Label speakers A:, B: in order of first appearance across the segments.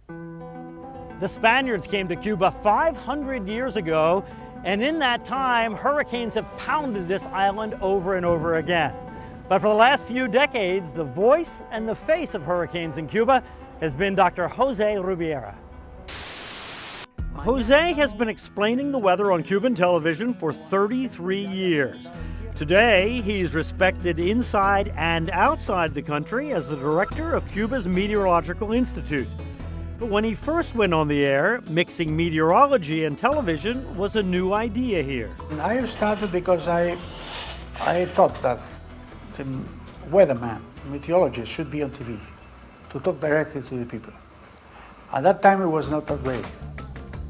A: The Spaniards came to Cuba 500 years ago, and in that time, hurricanes have pounded this island over and over again. But for the last few decades, the voice and the face of hurricanes in Cuba has been Dr. José Rubiera. Jose has been explaining the weather on Cuban television for 33 years. Today, he's respected inside and outside the country as the director of Cuba's Meteorological Institute. But when he first went on the air, mixing meteorology and television was a new idea here.
B: I started because I thought that the weatherman, meteorologist, should be on TV to talk directly to the people. At that time, it was not that way.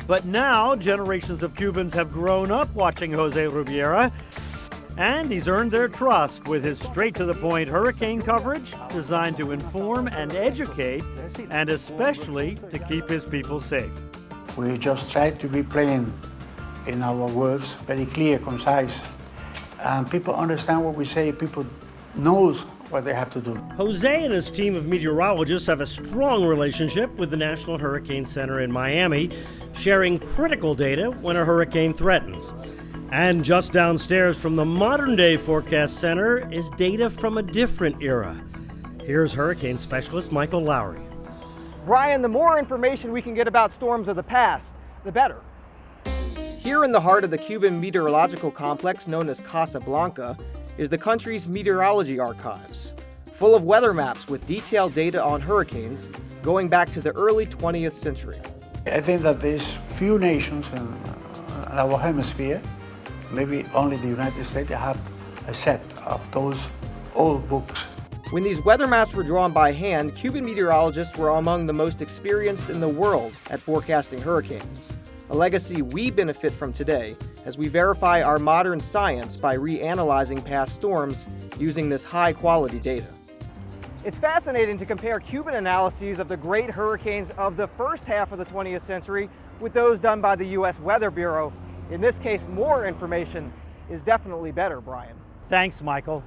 A: But now, generations of Cubans have grown up watching José Rubiera, and he's earned their trust with his straight-to-the-point hurricane coverage designed to inform and educate, and especially to keep his people safe.
B: We just try to be plain in our words, very clear, concise, and people understand what we say, people knows what they have to do.
A: Jose and his team of meteorologists have a strong relationship with the National Hurricane Center in Miami, sharing critical data when a hurricane threatens. And just downstairs from the modern-day forecast center is data from a different era. Here's hurricane specialist Michael Lowry.
C: Bryan, the more information we can get about storms of the past, the better. Here in the heart of the Cuban meteorological complex known as Casablanca is the country's meteorology archives, full of weather maps with detailed data on hurricanes going back to the early 20th century.
B: I think that there's few nations in our hemisphere, maybe only the United States, have a set of those old books.
C: When these weather maps were drawn by hand, Cuban meteorologists were among the most experienced in the world at forecasting hurricanes, a legacy we benefit from today as we verify our modern science by reanalyzing past storms using this high-quality data. It's fascinating to compare Cuban analyses of the great hurricanes of the first half of the 20th century with those done by the U.S. Weather Bureau. In this case, more information is definitely better, Bryan.
A: Thanks, Michael.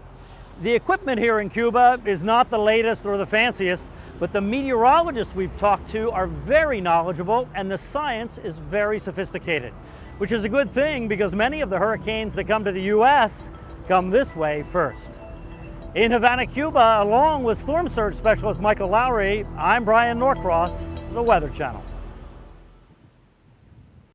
A: The equipment here in Cuba is not the latest or the fanciest, but the meteorologists we've talked to are very knowledgeable and the science is very sophisticated, which is a good thing because many of the hurricanes that come to the U.S. come this way first. In Havana, Cuba, along with storm surge specialist Michael Lowry, I'm Bryan Norcross, the Weather Channel.